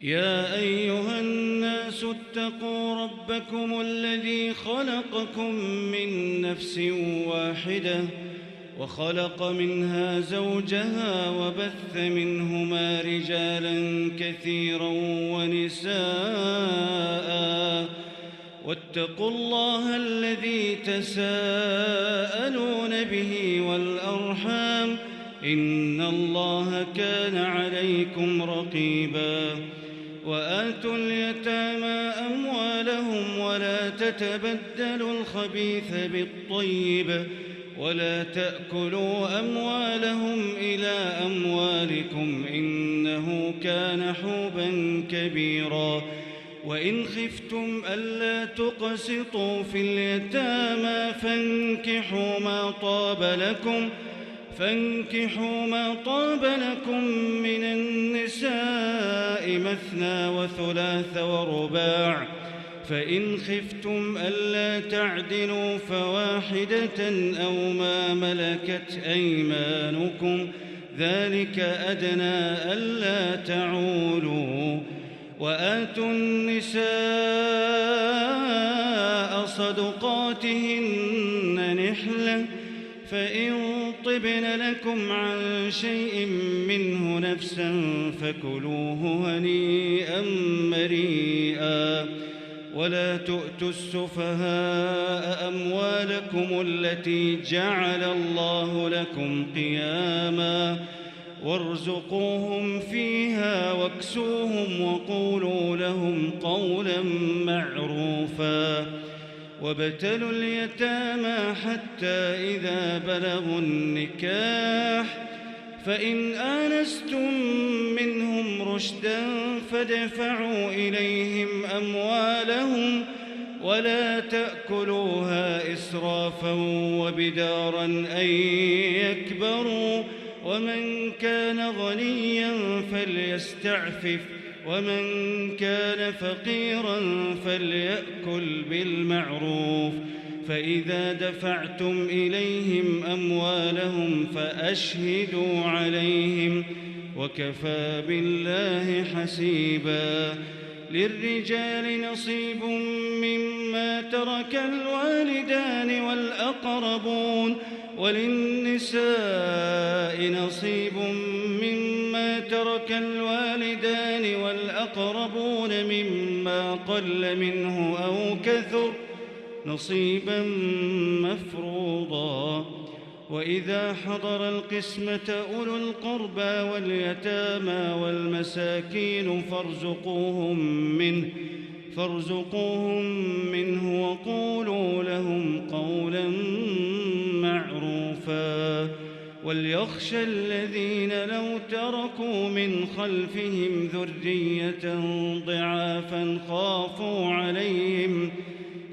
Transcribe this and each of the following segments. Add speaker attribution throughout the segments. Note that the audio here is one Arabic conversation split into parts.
Speaker 1: يا أيها الناس اتقوا ربكم الذي خلقكم من نفس واحدة وخلق منها زوجها وبث منهما رجالا كثيرا ونساء واتقوا الله الذي تساءلون به والأرحام إن الله كان عليكم رقيبا وآتوا اليتامى أموالهم ولا تتبدلوا الخبيث بالطيب ولا تأكلوا أموالهم إلى أموالكم إنه كان حوبا كبيرا وإن خفتم ألا تقسطوا في اليتامى فانكحوا ما طاب لكم من النساء مثنى وثلاث ورباع فإن خفتم ألا تعدلوا فواحدة أو ما ملكت أيمانكم ذلك أدنى ألا تعولوا وآتوا النساء صدقاتهن نحلة فإن طبن لكم عن شيء منه نفسا فكلوه هنيئا مريئا ولا تؤتوا السفهاء أموالكم التي جعل الله لكم قياما وارزقوهم فيها واكسوهم وقولوا لهم قولا معروفا وابتلوا اليتامى حتى إذا بلغوا النكاح فإن آنستم منهم رشدا فادفعوا إليهم أموالهم ولا تأكلوها إسرافا وبدارا أن يكبروا ومن كان غنيا فليستعفف ومن كان فقيرا فليأكل بالمعروف فإذا دفعتم إليهم أموالهم فأشهدوا عليهم وكفى بالله حسيبا للرجال نصيب مما ترك الوالدان والأقربون وللنساء نصيب مما ترك الوالدان والأقربون مما قل منه أو كثر نصيبا مفروضا وإذا حضر القسمة أولو القربى واليتامى والمساكين فارزقوهم منه وقولوا لهم قولا معروفا وليخشى الذين لو تركوا من خلفهم ذرية ضعافا خافوا عليهم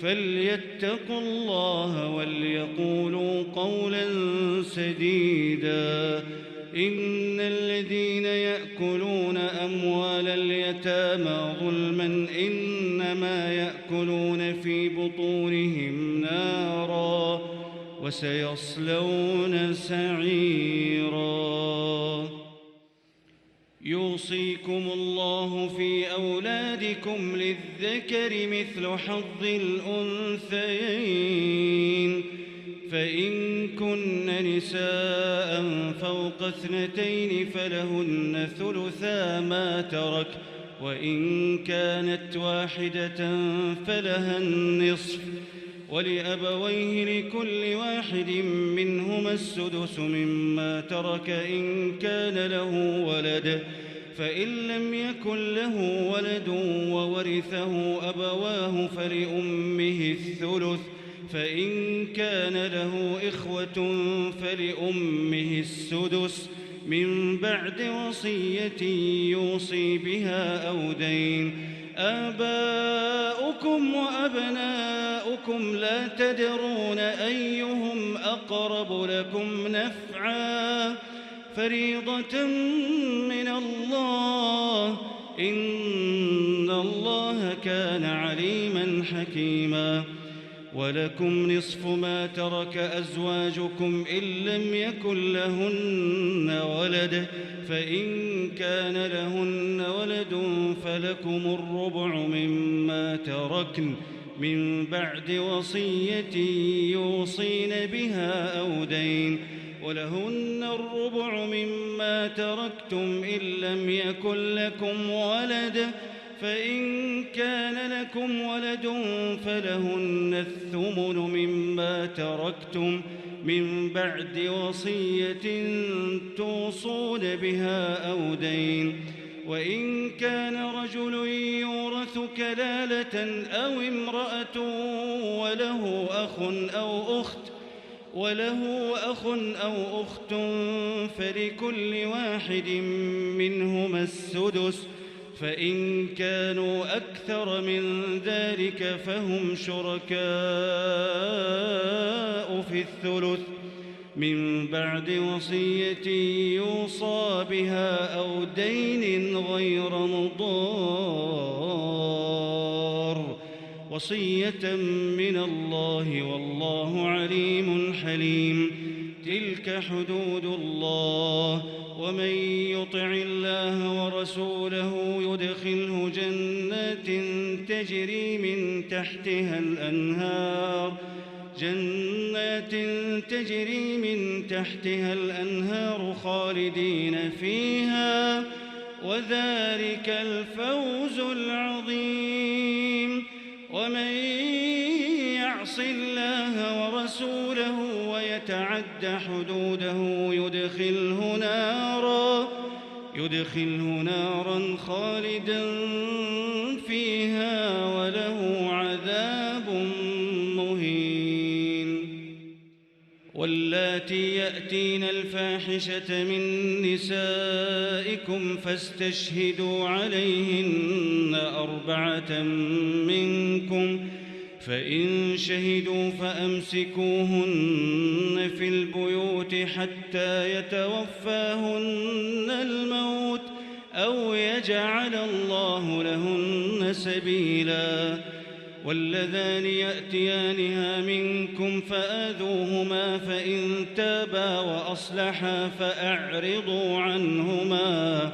Speaker 1: فليتقوا الله وليقولوا قولا سديدا إن الذين يأكلون أموال اليتامى ظلما إنما يأكلون في بطونهم نارا وسيصلون سعيرا يوصيكم الله في أولادكم للذكر مثل حظ الأنثيين فإن كن نساء فوق 2 فلهن ثلثا ما ترك وإن كانت واحدة فلها النصف ولأبويه لكل واحد منهما السدس مما ترك إن كان له ولد فإن لم يكن له ولد وورثه أبواه فلأمه الثلث فإن كان له إخوة فلأمه السدس من بعد وصية يوصي بها أو دين آباؤكم وأبناؤكم لا تدرون أيهم أقرب لكم نفعا فريضة من الله إن الله كان عليما حكيما ولكم نصف ما ترك أزواجكم إن لم يكن لهن ولد، فإن كان لهن ولد فلكم الربع مما تركن من بعد وصية يوصين بها أو دين، ولهن الربع مما تركتم إن لم يكن لكم ولد، فإن كان لكم ولد فلهن الثمن مما تركتم من بعد وصية توصون بها أو دين، وإن كان رجل يورث كلالة أو امرأة وله أخ أو أخت فلكل واحد منهما السدس، فإن كانوا أكثر من ذلك فهم شركاء في الثلث من بعد وصية يوصى بها أو دين غير مضار، وصية من الله والله عليم حليم. تلك حدود الله، ومن يطع الله ورسوله يدخله جنات تجري من تحتها الأنهار خالدين فيها، وذلك الفوز العظيم. ومن يعص الله ورسوله ويتعد حدوده يدخله نارا خالدا فيها وله عذاب مهين. واللاتي يأتين الفاحشة من نسائكم فاستشهدوا عليهن 4 منكم، فإن شهدوا فأمسكوهن في البيوت حتى يتوفاهن الموت أو يجعل الله لهن سبيلا. واللذان يأتيانها منكم فآذوهما، فإن تابا وأصلحا فأعرضوا عنهما،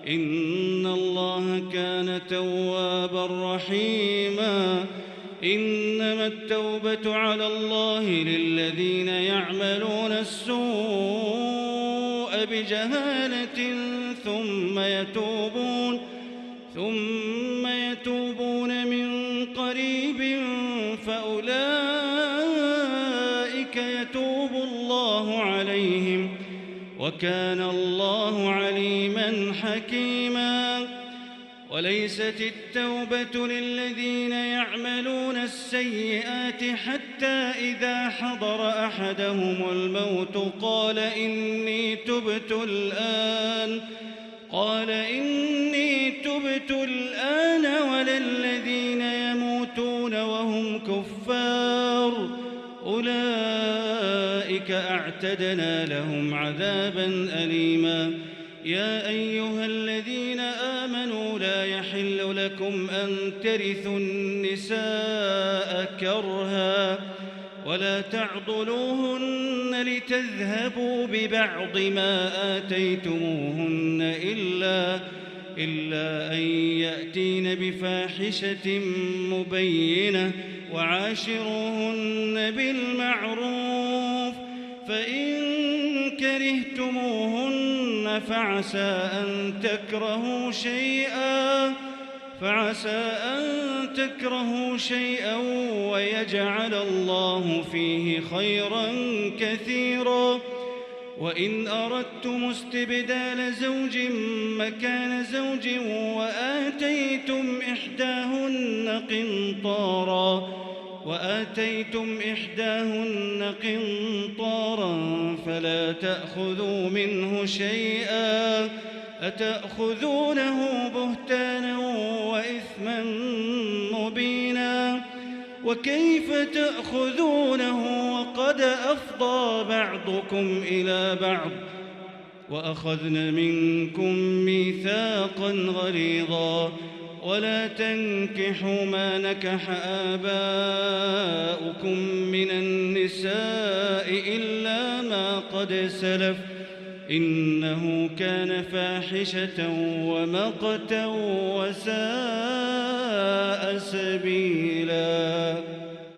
Speaker 1: إن الله كان توابا رحيما. إنما التوبة على الله للذين يعملون السوء بجهالة ثم يتوبون من قريب فأولئك يتوب الله عليهم، وكان الله عليما حكيما. وليست التوبة للذين يعملون السيئات حتى إذا حضر أحدهم الموت قال إني تبت الآن ولا الذين يموتون وهم كفار، أولئك أعتدنا لهم عذابا أليما. يا أيها الذين آمنوا لا يحل لكم أن ترثوا النساء كرها ولا تعضلوهن لتذهبوا ببعض ما آتيتموهن إلا أن يأتين بفاحشة مبينة، وعاشروهن بالمعروف، فإن كرهتموهن فعسى أن تكرهوا شيئا ويجعل الله فيه خيرا كثيرا. وإن أردتم استبدال زوج مكان زوج وآتيتم إحداهن قنطارا فلا تأخذوا منه شيئا، أتأخذونه بهتانا وإثما مبينا، وكيف تأخذونه وقد أفضى بعضكم إلى بعض وأخذن منكم ميثاقا غليظا. ولا تنكحوا ما نكح آباؤكم من النساء إلا ما قد سلف إنه كان فاحشة ومقتا وساء سبيلا